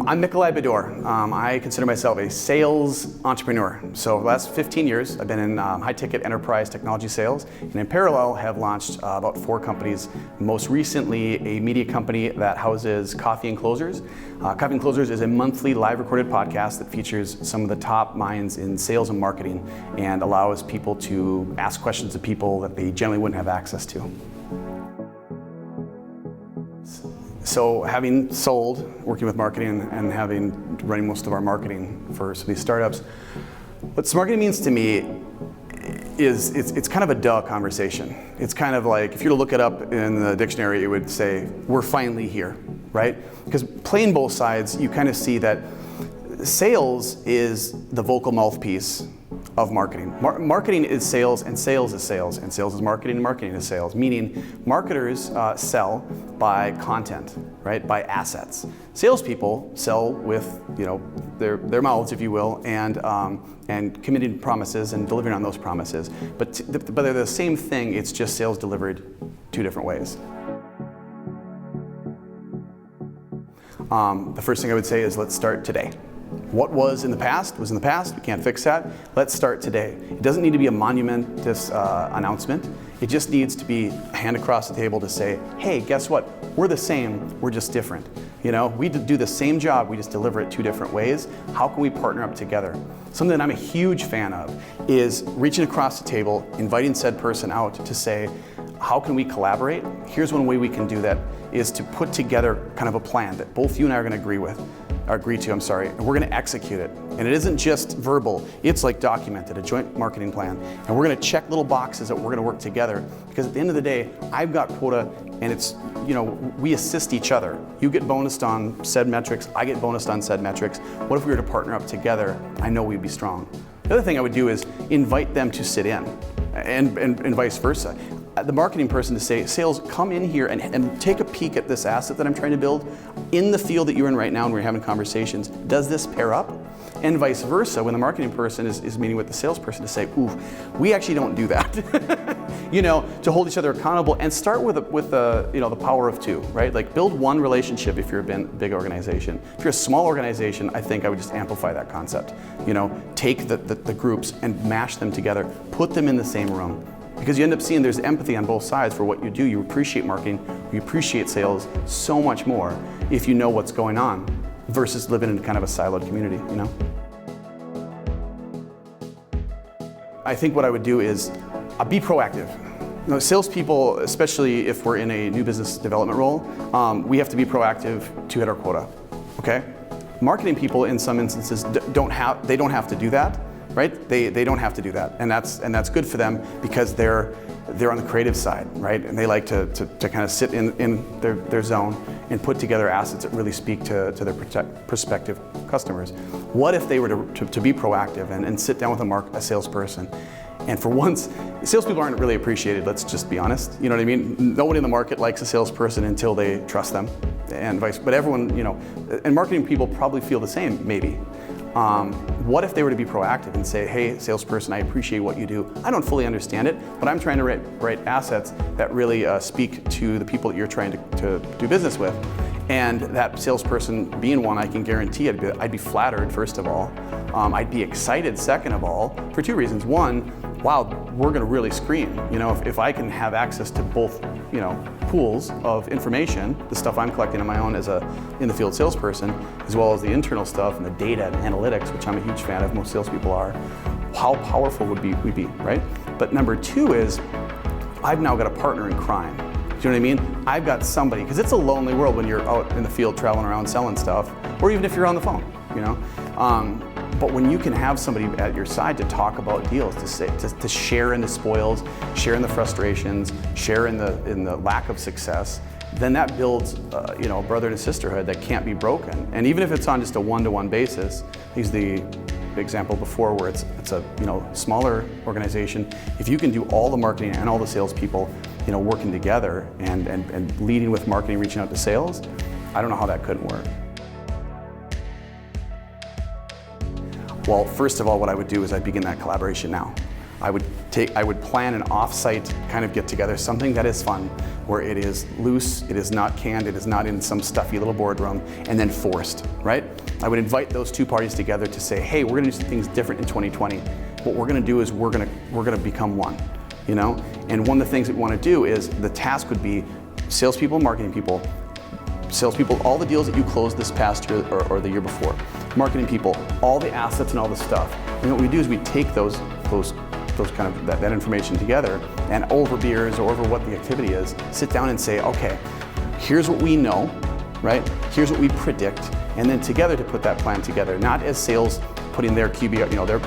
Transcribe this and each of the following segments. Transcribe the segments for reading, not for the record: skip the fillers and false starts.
I'm Mickeli Bedore. I consider myself a sales entrepreneur. So the last 15 years, I've been in high-ticket enterprise technology sales, and in parallel have launched about 4 companies. Most recently, a media company that houses Coffee and Closers. Coffee and Closers is a monthly live recorded podcast that features some of the top minds in sales and marketing and allows people to ask questions of people that they generally wouldn't have access to. So having sold, working with marketing, and running most of our marketing for some of these startups, what Smarketing means to me is it's kind of a duh conversation. It's kind of like, if you were to look it up in the dictionary, it would say, we're finally here, right? Because playing both sides, you kind of see that sales is the vocal mouthpiece of marketing. Marketing is sales, and sales is sales, and sales is marketing, and marketing is sales. Meaning, marketers sell by content, right? By assets. Salespeople sell with, their mouths, if you will, and committing promises and delivering on those promises. But they're the same thing. It's just sales delivered 2 different ways. The first thing I would say is, let's start today. What was in the past was in the past. We can't fix that. Let's start today. It doesn't need to be a monumentous announcement. It just needs to be a hand across the table to say, hey, guess what? We're the same, we're just different. We do the same job, we just deliver it 2 different ways. How can we partner up together? Something that I'm a huge fan of is reaching across the table, inviting said person out to say, how can we collaborate? Here's one way we can do that, is to put together kind of a plan that both you and I are going to agree to, and we're going to execute it. And it isn't just verbal, it's like documented, a joint marketing plan. And we're going to check little boxes that we're going to work together, because at the end of the day, I've got quota, and it's, we assist each other. You get bonused on said metrics, I get bonused on said metrics. What if we were to partner up together? I know we'd be strong. The other thing I would do is invite them to sit in, and vice versa. The marketing person to say, sales, come in here and take a peek at this asset that I'm trying to build in the field that you're in right now and we're having conversations. Does this pair up? And vice versa, when the marketing person is meeting with the salesperson to say, ooh, we actually don't do that. To hold each other accountable and start with the power of 2, right? Like, build one relationship if you're a big organization. If you're a small organization, I think I would just amplify that concept. Take the groups and mash them together, put them in the same room. Because you end up seeing there's empathy on both sides for what you do. You appreciate marketing, you appreciate sales so much more if you know what's going on versus living in kind of a siloed community, I think what I would do is be proactive. Salespeople, especially if we're in a new business development role, we have to be proactive to hit our quota, okay? Marketing people in some instances don't have to do that. Right? They don't have to do that, and that's good for them because they're on the creative side, right? And they like to kind of sit in their zone and put together assets that really speak to their prospective customers. What if they were to be proactive and sit down with a salesperson? And for once, salespeople aren't really appreciated, let's just be honest. You know what I mean? Nobody in the market likes a salesperson until they trust them, but everyone, and marketing people probably feel the same, maybe. What if they were to be proactive and say, hey, salesperson, I appreciate what you do. I don't fully understand it, but I'm trying to write assets that really speak to the people that you're trying to do business with. And that salesperson being one, I can guarantee I'd be flattered, first of all. I'd be excited, second of all, for 2 reasons. One, wow, we're going to really scream. If I can have access to both, pools of information, the stuff I'm collecting on my own as in the field salesperson, as well as the internal stuff and the data and analytics, which I'm a huge fan of, most salespeople are, how powerful would we be, right? But number 2 is, I've now got a partner in crime. Do you know what I mean? I've got somebody, because it's a lonely world when you're out in the field traveling around selling stuff, or even if you're on the phone, But when you can have somebody at your side to talk about deals, to share in the spoils, share in the frustrations, share in the lack of success, then that builds a brotherhood and sisterhood that can't be broken. And even if it's on just a one-to-one basis, he's the example before where it's a smaller organization. If you can do all the marketing and all the salespeople working together and leading with marketing, reaching out to sales, I don't know how that couldn't work. Well, first of all, what I would do is I'd begin that collaboration now. I would plan an off-site kind of get together, something that is fun, where it is loose, it is not canned, it is not in some stuffy little boardroom, and then forced, right? I would invite those two parties together to say, hey, we're gonna do some things different in 2020. What we're gonna do is we're gonna become one, you know? And one of the things that we wanna do is, the task would be salespeople, marketing people, salespeople, all the deals that you closed this past year or the year before, marketing people, all the assets and all the stuff. And what we do is we take those kind of that information together, and over beers or over what the activity is, sit down and say, okay, here's what we know, right? Here's what we predict, and then together to put that plan together, not as sales putting their QB, you know, their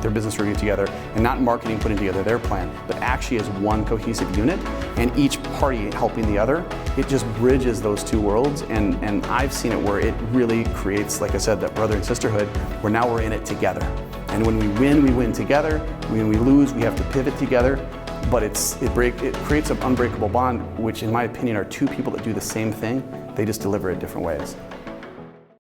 business review together, and not marketing putting together their plan, but actually as one cohesive unit, and each party helping the other. It just bridges those two worlds, and I've seen it where it really creates, like I said, that brother and sisterhood, where now we're in it together. And when we win together. When we lose, we have to pivot together. But it creates an unbreakable bond, which in my opinion are two people that do the same thing. They just deliver it different ways.